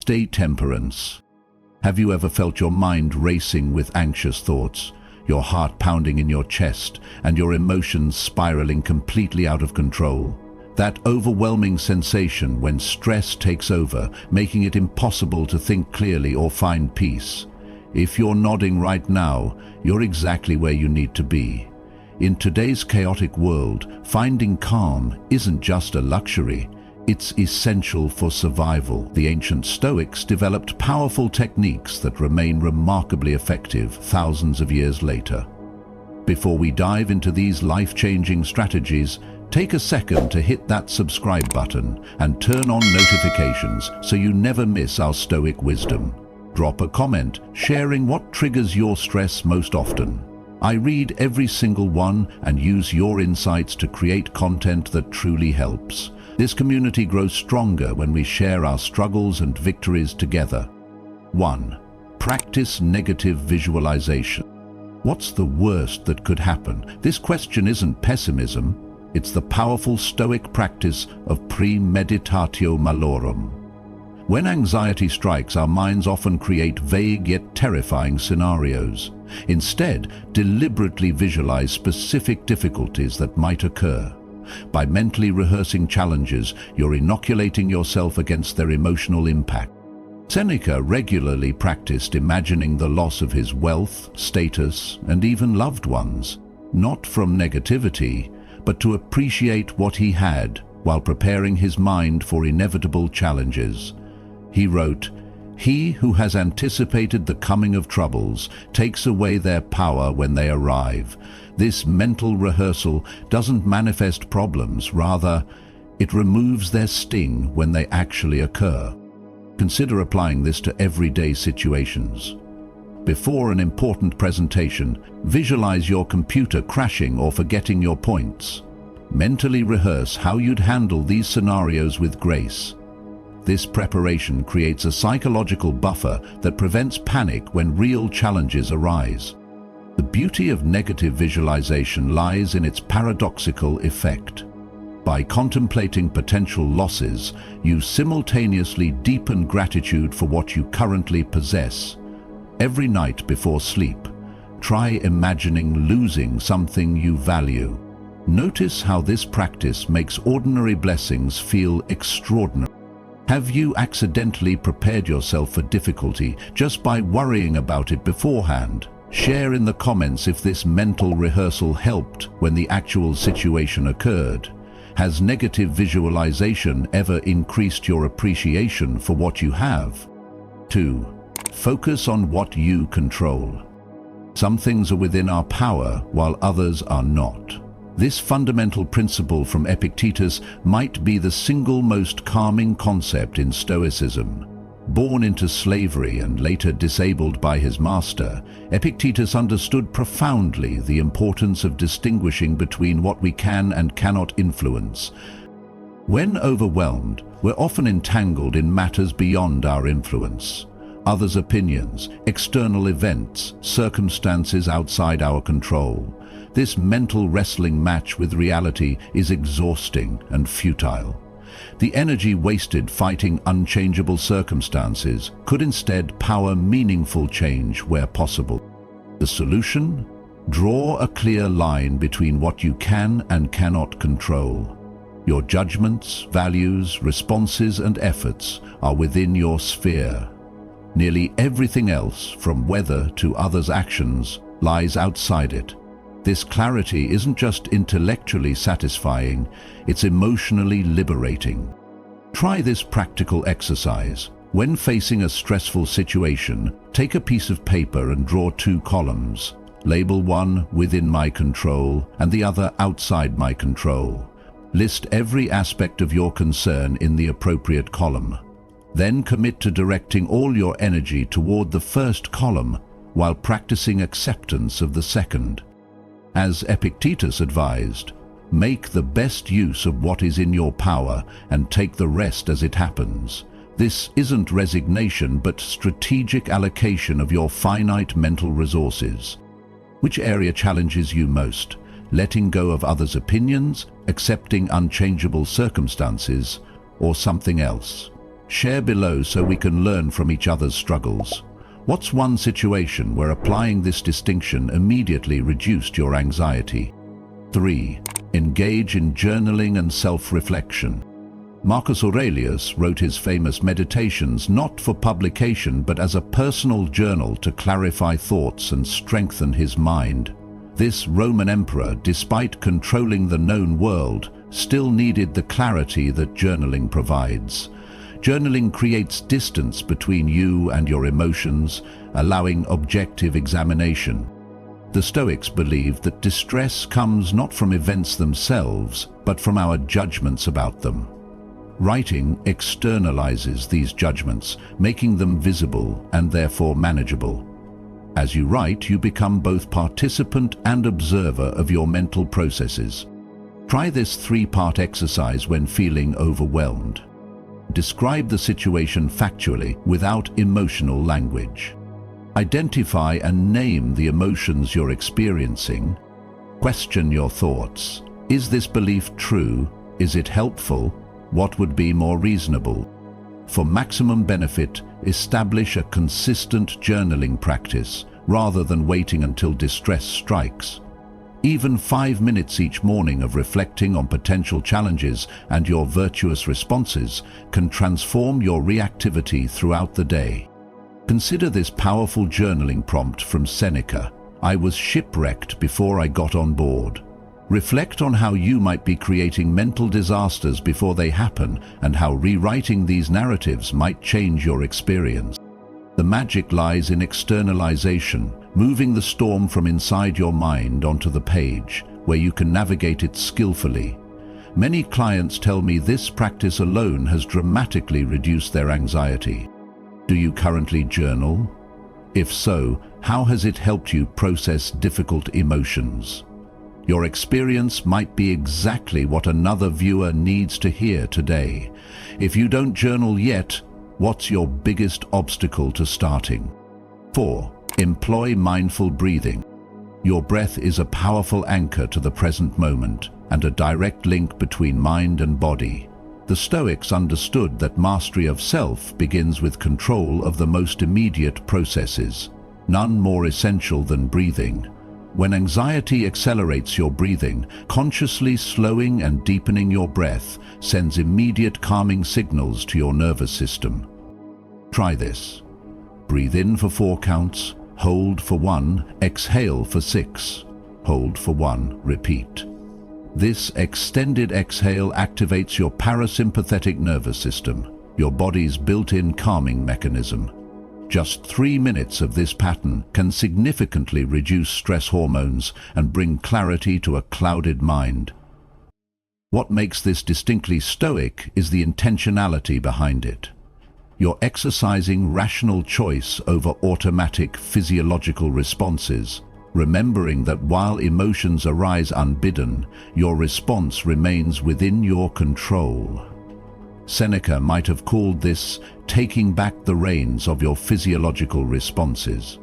Stay temperance. Have you ever felt your mind racing with anxious thoughts, your heart pounding in your chest, and your emotions spiraling completely out of control? That overwhelming sensation when stress takes over, making it impossible to think clearly or find peace. If you're nodding right now, you're exactly where you need to be. In today's chaotic world, finding calm isn't just a luxury, it's essential for survival. The ancient Stoics developed powerful techniques that remain remarkably effective thousands of years later. Before we dive into these life-changing strategies, take a second to hit that subscribe button and turn on notifications so you never miss our Stoic wisdom. Drop a comment sharing what triggers your stress most often. I read every single one and use your insights to create content that truly helps. This community grows stronger when we share our struggles and victories together. 1. Practice negative visualization. What's the worst that could happen? This question isn't pessimism, it's the powerful Stoic practice of premeditatio malorum. When anxiety strikes, our minds often create vague yet terrifying scenarios. Instead, deliberately visualize specific difficulties that might occur. By mentally rehearsing challenges, you're inoculating yourself against their emotional impact. Seneca regularly practiced imagining the loss of his wealth, status, and even loved ones, not from negativity, but to appreciate what he had while preparing his mind for inevitable challenges. He wrote, "He who has anticipated the coming of troubles takes away their power when they arrive." This mental rehearsal doesn't manifest problems, rather, it removes their sting when they actually occur. Consider applying this to everyday situations. Before an important presentation, visualize your computer crashing or forgetting your points. Mentally rehearse how you'd handle these scenarios with grace. This preparation creates a psychological buffer that prevents panic when real challenges arise. The beauty of negative visualization lies in its paradoxical effect. By contemplating potential losses, you simultaneously deepen gratitude for what you currently possess. Every night before sleep, try imagining losing something you value. Notice how this practice makes ordinary blessings feel extraordinary. Have you accidentally prepared yourself for difficulty just by worrying about it beforehand? Share in the comments if this mental rehearsal helped when the actual situation occurred. Has negative visualization ever increased your appreciation for what you have? 2. Focus on what you control. Some things are within our power while others are not. This fundamental principle from Epictetus might be the single most calming concept in Stoicism. Born into slavery and later disabled by his master, Epictetus understood profoundly the importance of distinguishing between what we can and cannot influence. When overwhelmed, we're often entangled in matters beyond our influence. Others' opinions, external events, circumstances outside our control. This mental wrestling match with reality is exhausting and futile. The energy wasted fighting unchangeable circumstances could instead power meaningful change where possible. The solution? Draw a clear line between what you can and cannot control. Your judgments, values, responses, and efforts are within your sphere. Nearly everything else, from weather to others' actions, lies outside it. This clarity isn't just intellectually satisfying, it's emotionally liberating. Try this practical exercise. When facing a stressful situation, take a piece of paper and draw 2 columns. Label one within my control and the other outside my control. List every aspect of your concern in the appropriate column. Then commit to directing all your energy toward the first column while practicing acceptance of the second. As Epictetus advised, make the best use of what is in your power and take the rest as it happens. This isn't resignation but strategic allocation of your finite mental resources. Which area challenges you most? Letting go of others' opinions, accepting unchangeable circumstances, or something else? Share below so we can learn from each other's struggles. What's one situation where applying this distinction immediately reduced your anxiety? 3. Engage in journaling and self-reflection. Marcus Aurelius wrote his famous Meditations not for publication but as a personal journal to clarify thoughts and strengthen his mind. This Roman emperor, despite controlling the known world, still needed the clarity that journaling provides. Journaling creates distance between you and your emotions, allowing objective examination. The Stoics believed that distress comes not from events themselves, but from our judgments about them. Writing externalizes these judgments, making them visible and therefore manageable. As you write, you become both participant and observer of your mental processes. Try this 3-part exercise when feeling overwhelmed. Describe the situation factually without emotional language. Identify and name the emotions you're experiencing. Question your thoughts. Is this belief true? Is it helpful? What would be more reasonable? For maximum benefit, establish a consistent journaling practice rather than waiting until distress strikes. Even 5 minutes each morning of reflecting on potential challenges and your virtuous responses can transform your reactivity throughout the day. Consider this powerful journaling prompt from Seneca. I was shipwrecked before I got on board. Reflect on how you might be creating mental disasters before they happen and how rewriting these narratives might change your experience. The magic lies in externalization, moving the storm from inside your mind onto the page, where you can navigate it skillfully. Many clients tell me this practice alone has dramatically reduced their anxiety. Do you currently journal? If so, how has it helped you process difficult emotions? Your experience might be exactly what another viewer needs to hear today. If you don't journal yet, what's your biggest obstacle to starting? 4. Employ mindful breathing. Your breath is a powerful anchor to the present moment and a direct link between mind and body. The Stoics understood that mastery of self begins with control of the most immediate processes, none more essential than breathing. When anxiety accelerates your breathing, consciously slowing and deepening your breath sends immediate calming signals to your nervous system. Try this. Breathe in for 4 counts, hold for 1, exhale for 6, hold for 1, repeat. This extended exhale activates your parasympathetic nervous system, your body's built-in calming mechanism. Just 3 minutes of this pattern can significantly reduce stress hormones and bring clarity to a clouded mind. What makes this distinctly Stoic is the intentionality behind it. You're exercising rational choice over automatic physiological responses, remembering that while emotions arise unbidden, your response remains within your control. Seneca might have called this taking back the reins of your physiological responses.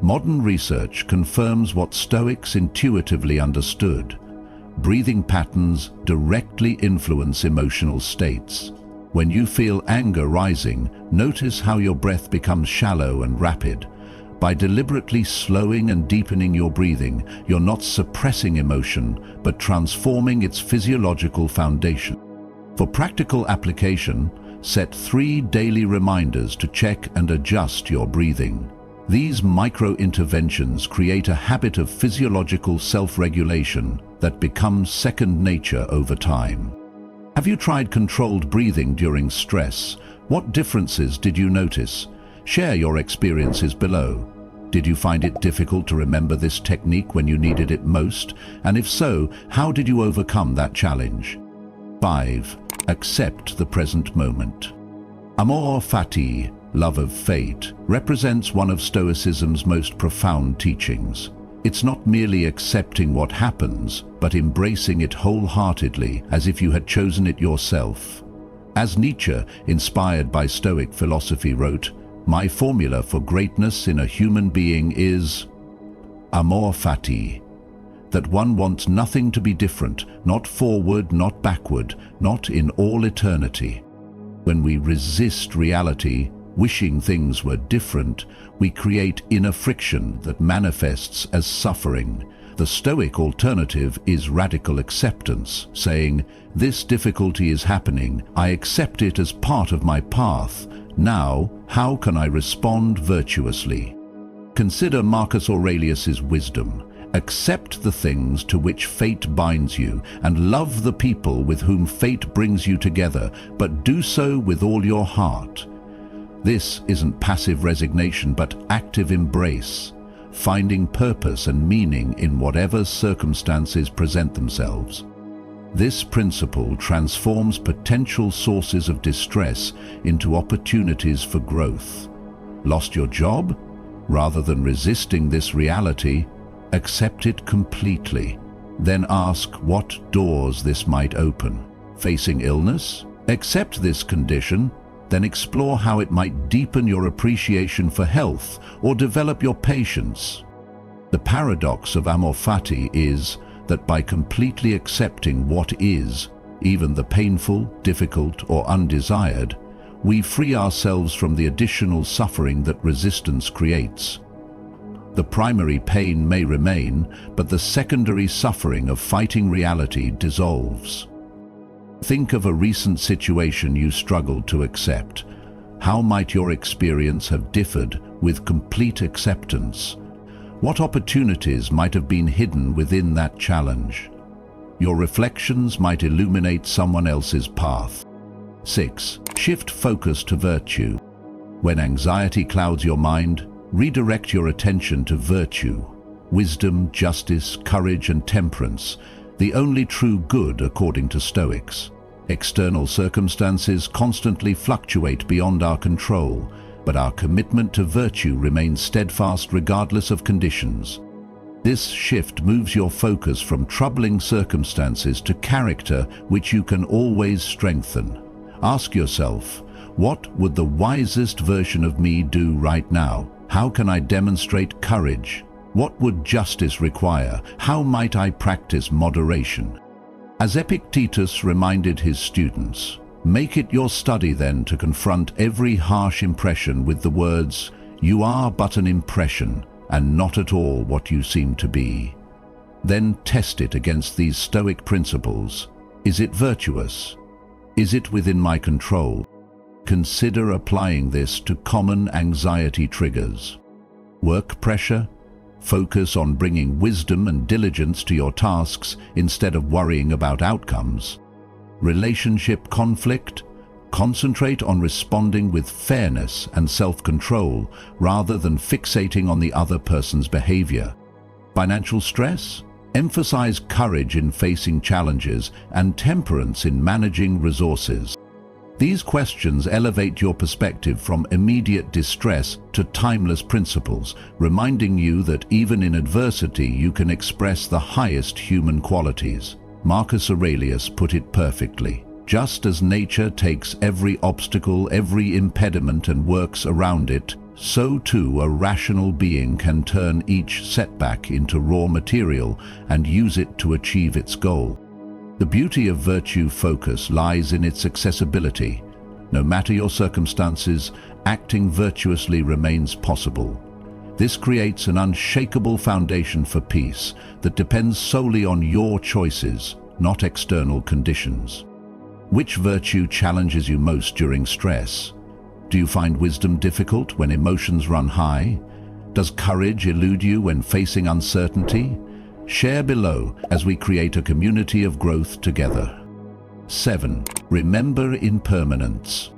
Modern research confirms what Stoics intuitively understood. Breathing patterns directly influence emotional states. When you feel anger rising, notice how your breath becomes shallow and rapid. By deliberately slowing and deepening your breathing, you're not suppressing emotion, but transforming its physiological foundation. For practical application, set 3 daily reminders to check and adjust your breathing. These micro-interventions create a habit of physiological self-regulation that becomes second nature over time. Have you tried controlled breathing during stress? What differences did you notice? Share your experiences below. Did you find it difficult to remember this technique when you needed it most? And if so, how did you overcome that challenge? 5. Accept the present moment. Amor fati, love of fate, represents one of Stoicism's most profound teachings. It's not merely accepting what happens, but embracing it wholeheartedly as if you had chosen it yourself. As Nietzsche, inspired by Stoic philosophy, wrote, "My formula for greatness in a human being is amor fati," that one wants nothing to be different, not forward, not backward, not in all eternity. When we resist reality, wishing things were different, we create inner friction that manifests as suffering. The Stoic alternative is radical acceptance, saying, "This difficulty is happening, I accept it as part of my path. Now, how can I respond virtuously?" Consider Marcus Aurelius's wisdom. Accept the things to which fate binds you, and love the people with whom fate brings you together, but do so with all your heart. This isn't passive resignation, but active embrace, finding purpose and meaning in whatever circumstances present themselves. This principle transforms potential sources of distress into opportunities for growth. Lost your job? Rather than resisting this reality, accept it completely. Then ask what doors this might open. Facing illness? Accept this condition, then explore how it might deepen your appreciation for health or develop your patience. The paradox of amor fati is that by completely accepting what is, even the painful, difficult, or undesired, we free ourselves from the additional suffering that resistance creates. The primary pain may remain, but the secondary suffering of fighting reality dissolves. Think of a recent situation you struggled to accept. How might your experience have differed with complete acceptance? What opportunities might have been hidden within that challenge? Your reflections might illuminate someone else's path. 6. Shift focus to virtue. When anxiety clouds your mind, redirect your attention to virtue. Wisdom, justice, courage, and temperance, the only true good according to Stoics. External circumstances constantly fluctuate beyond our control, but our commitment to virtue remains steadfast regardless of conditions. This shift moves your focus from troubling circumstances to character which you can always strengthen. Ask yourself, what would the wisest version of me do right now? How can I demonstrate courage? What would justice require? How might I practice moderation? As Epictetus reminded his students, make it your study then to confront every harsh impression with the words, "You are but an impression, and not at all what you seem to be." Then test it against these Stoic principles. Is it virtuous? Is it within my control? Consider applying this to common anxiety triggers. Work pressure? Focus on bringing wisdom and diligence to your tasks instead of worrying about outcomes. Relationship conflict? Concentrate on responding with fairness and self-control rather than fixating on the other person's behavior. Financial stress? Emphasize courage in facing challenges and temperance in managing resources. These questions elevate your perspective from immediate distress to timeless principles, reminding you that even in adversity you can express the highest human qualities. Marcus Aurelius put it perfectly. Just as nature takes every obstacle, every impediment and works around it, so too a rational being can turn each setback into raw material and use it to achieve its goal. The beauty of virtue focus lies in its accessibility. No matter your circumstances, acting virtuously remains possible. This creates an unshakable foundation for peace that depends solely on your choices, not external conditions. Which virtue challenges you most during stress? Do you find wisdom difficult when emotions run high? Does courage elude you when facing uncertainty? Share below as we create a community of growth together. 7. Remember impermanence.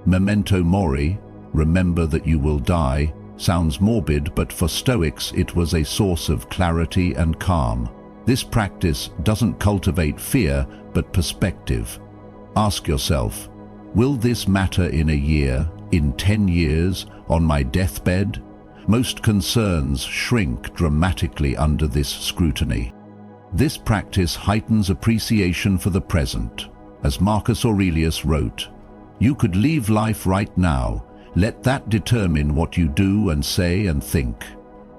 Memento mori, remember that you will die, sounds morbid, but for Stoics it was a source of clarity and calm. This practice doesn't cultivate fear, but perspective. Ask yourself, will this matter in a year, in 10 years, on my deathbed? Most concerns shrink dramatically under this scrutiny. This practice heightens appreciation for the present. As Marcus Aurelius wrote, "You could leave life right now. Let that determine what you do and say and think."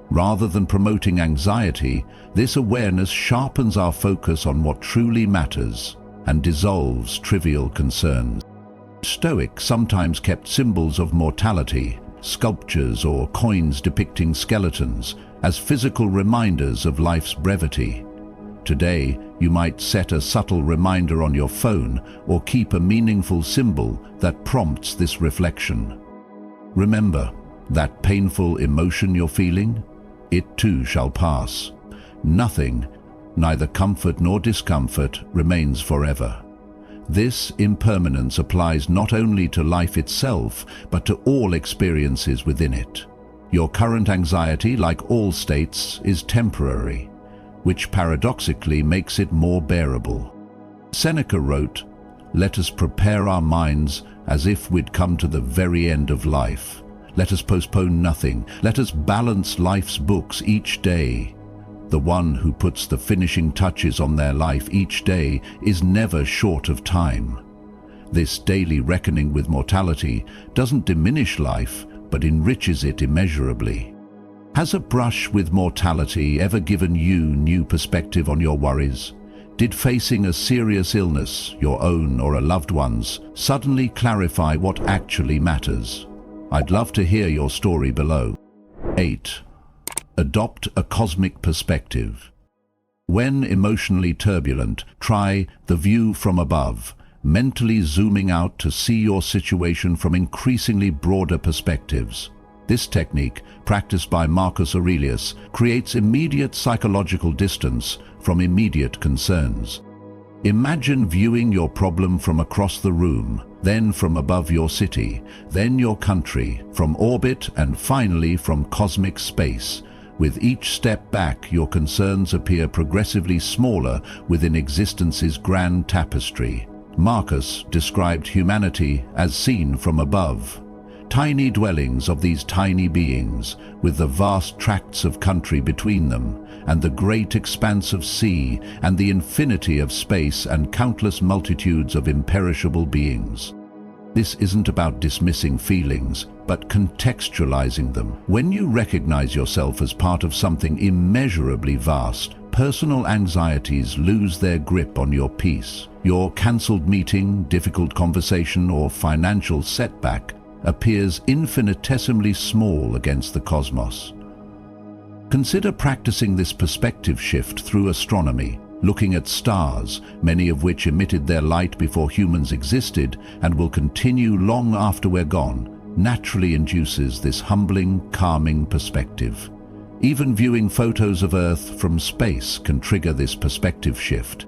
Rather than promoting anxiety, this awareness sharpens our focus on what truly matters and dissolves trivial concerns. Stoics sometimes kept symbols of mortality, sculptures or coins depicting skeletons, as physical reminders of life's brevity. Today, you might set a subtle reminder on your phone or keep a meaningful symbol that prompts this reflection. Remember, that painful emotion you're feeling, it too shall pass. Nothing, neither comfort nor discomfort, remains forever. This impermanence applies not only to life itself, but to all experiences within it. Your current anxiety, like all states, is temporary, which paradoxically makes it more bearable. Seneca wrote, "Let us prepare our minds as if we'd come to the very end of life. Let us postpone nothing. Let us balance life's books each day." The one who puts the finishing touches on their life each day is never short of time. This daily reckoning with mortality doesn't diminish life, but enriches it immeasurably. Has a brush with mortality ever given you new perspective on your worries? Did facing a serious illness, your own or a loved one's, suddenly clarify what actually matters? I'd love to hear your story below. 8. Adopt a cosmic perspective. When emotionally turbulent, try the view from above, mentally zooming out to see your situation from increasingly broader perspectives. This technique, practiced by Marcus Aurelius, creates immediate psychological distance from immediate concerns. Imagine viewing your problem from across the room, then from above your city, then your country, from orbit, and finally from cosmic space. With each step back, your concerns appear progressively smaller within existence's grand tapestry. Marcus described humanity as seen from above. Tiny dwellings of these tiny beings, with the vast tracts of country between them, and the great expanse of sea, and the infinity of space, and countless multitudes of imperishable beings. This isn't about dismissing feelings, but contextualizing them. When you recognize yourself as part of something immeasurably vast, personal anxieties lose their grip on your peace. Your cancelled meeting, difficult conversation, or financial setback appears infinitesimally small against the cosmos. Consider practicing this perspective shift through astronomy, looking at stars, many of which emitted their light before humans existed and will continue long after we're gone, naturally induces this humbling, calming perspective. Even viewing photos of Earth from space can trigger this perspective shift.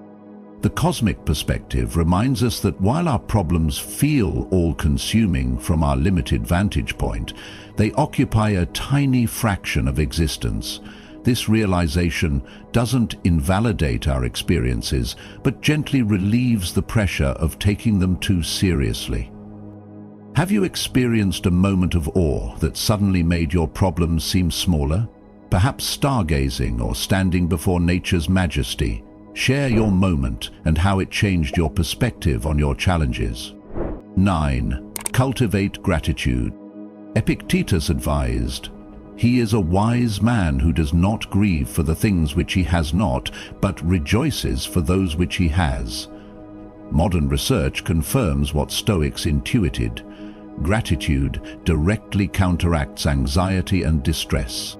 The cosmic perspective reminds us that while our problems feel all-consuming from our limited vantage point, they occupy a tiny fraction of existence. This realization doesn't invalidate our experiences, but gently relieves the pressure of taking them too seriously. Have you experienced a moment of awe that suddenly made your problems seem smaller? Perhaps stargazing or standing before nature's majesty. Share your moment and how it changed your perspective on your challenges. 9. Cultivate gratitude. Epictetus advised, "He is a wise man who does not grieve for the things which he has not, but rejoices for those which he has." Modern research confirms what Stoics intuited. Gratitude directly counteracts anxiety and distress.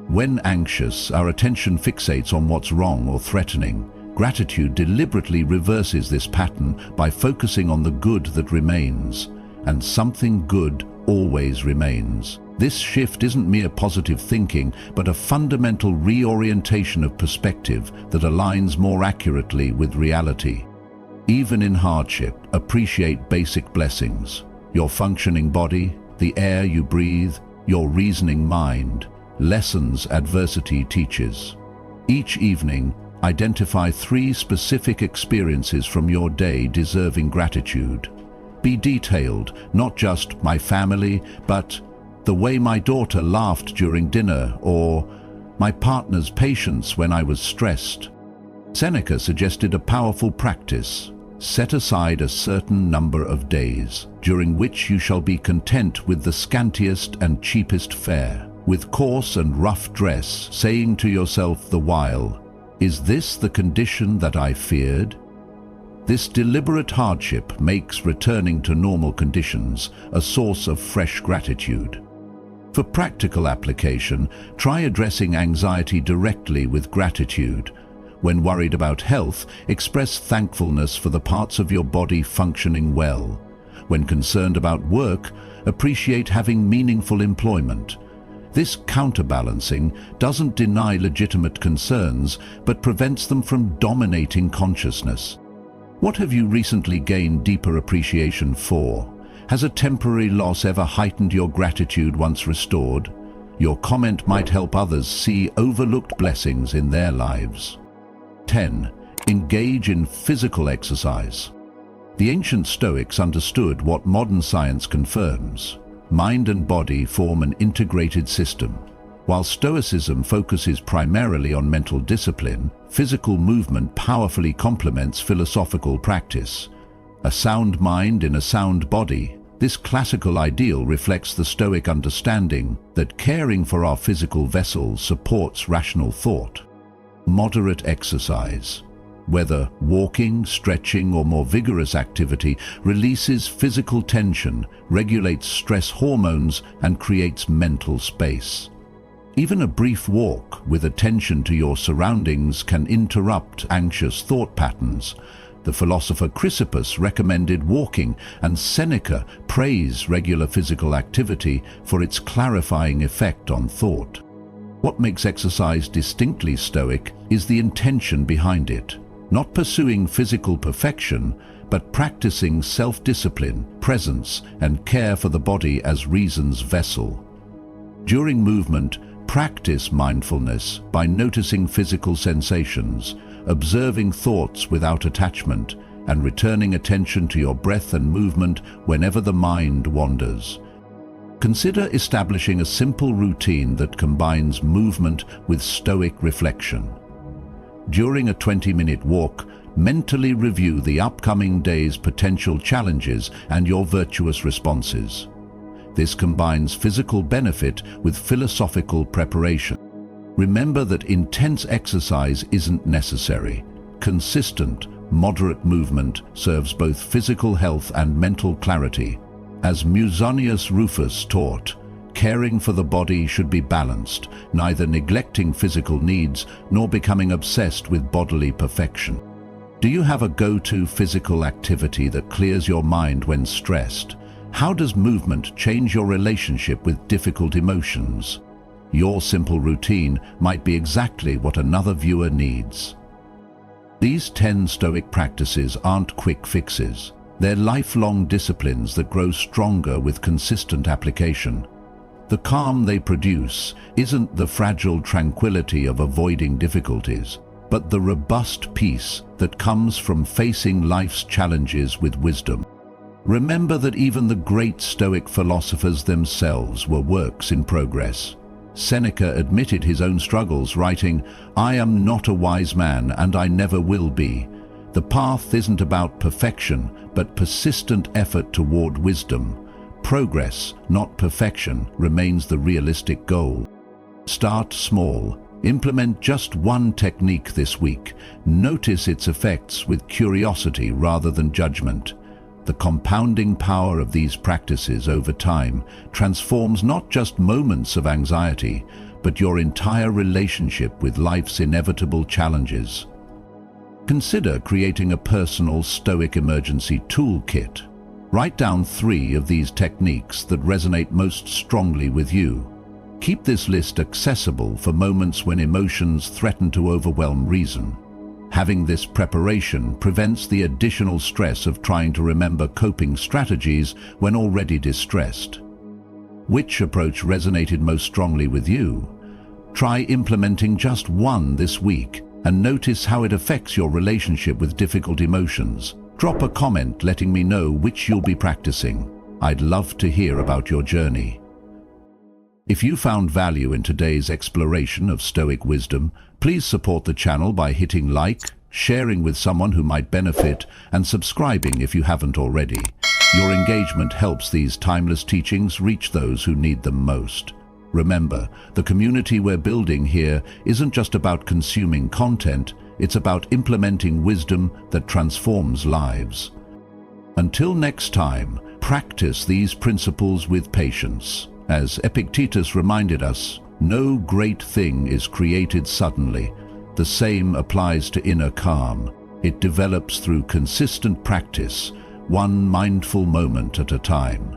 When anxious, our attention fixates on what's wrong or threatening. Gratitude deliberately reverses this pattern by focusing on the good that remains, and something good always remains. This shift isn't mere positive thinking, but a fundamental reorientation of perspective that aligns more accurately with reality. Even in hardship, appreciate basic blessings: your functioning body, the air you breathe, your reasoning mind. Lessons adversity teaches. Each evening, identify 3 specific experiences from your day deserving gratitude. Be detailed, not just "my family," but "the way my daughter laughed during dinner," or "my partner's patience when I was stressed." Seneca suggested a powerful practice. Set aside a certain number of days, during which you shall be content with the scantiest and cheapest fare, with coarse and rough dress, saying to yourself the while, "Is this the condition that I feared?" This deliberate hardship makes returning to normal conditions a source of fresh gratitude. For practical application, try addressing anxiety directly with gratitude. When worried about health, express thankfulness for the parts of your body functioning well. When concerned about work, appreciate having meaningful employment. This counterbalancing doesn't deny legitimate concerns, but prevents them from dominating consciousness. What have you recently gained deeper appreciation for? Has a temporary loss ever heightened your gratitude once restored? Your comment might help others see overlooked blessings in their lives. 10. Engage in physical exercise. The ancient Stoics understood what modern science confirms. Mind and body form an integrated system. While Stoicism focuses primarily on mental discipline, physical movement powerfully complements philosophical practice. A sound mind in a sound body. This classical ideal reflects the Stoic understanding that caring for our physical vessels supports rational thought. Moderate exercise, whether walking, stretching, or more vigorous activity, releases physical tension, regulates stress hormones, and creates mental space. Even a brief walk with attention to your surroundings can interrupt anxious thought patterns. The philosopher Chrysippus recommended walking, and Seneca praised regular physical activity for its clarifying effect on thought. What makes exercise distinctly Stoic is the intention behind it. Not pursuing physical perfection, but practicing self-discipline, presence, and care for the body as reason's vessel. During movement, practice mindfulness by noticing physical sensations, observing thoughts without attachment, and returning attention to your breath and movement whenever the mind wanders. Consider establishing a simple routine that combines movement with Stoic reflection. During a 20-minute walk, mentally review the upcoming day's potential challenges and your virtuous responses. This combines physical benefit with philosophical preparation. Remember that intense exercise isn't necessary. Consistent, moderate movement serves both physical health and mental clarity. As Musonius Rufus taught, caring for the body should be balanced, neither neglecting physical needs nor becoming obsessed with bodily perfection. Do you have a go-to physical activity that clears your mind when stressed? How does movement change your relationship with difficult emotions? Your simple routine might be exactly what another viewer needs. These 10 Stoic practices aren't quick fixes. They're lifelong disciplines that grow stronger with consistent application. The calm they produce isn't the fragile tranquility of avoiding difficulties, but the robust peace that comes from facing life's challenges with wisdom. Remember that even the great Stoic philosophers themselves were works in progress. Seneca admitted his own struggles, writing, "I am not a wise man, and I never will be. The path isn't about perfection, but persistent effort toward wisdom. Progress, not perfection, remains the realistic goal." Start small. Implement just one technique this week. Notice its effects with curiosity rather than judgment. The compounding power of these practices over time transforms not just moments of anxiety, but your entire relationship with life's inevitable challenges. Consider creating a personal Stoic emergency toolkit. Write down 3 of these techniques that resonate most strongly with you. Keep this list accessible for moments when emotions threaten to overwhelm reason. Having this preparation prevents the additional stress of trying to remember coping strategies when already distressed. Which approach resonated most strongly with you? Try implementing just one this week and notice how it affects your relationship with difficult emotions. Drop a comment letting me know which you'll be practicing. I'd love to hear about your journey. If you found value in today's exploration of Stoic wisdom, please support the channel by hitting like, sharing with someone who might benefit, and subscribing if you haven't already. Your engagement helps these timeless teachings reach those who need them most. Remember, the community we're building here isn't just about consuming content, It's about implementing wisdom that transforms lives. Until next time, practice these principles with patience. As Epictetus reminded us, no great thing is created suddenly. The same applies to inner calm. It develops through consistent practice, one mindful moment at a time.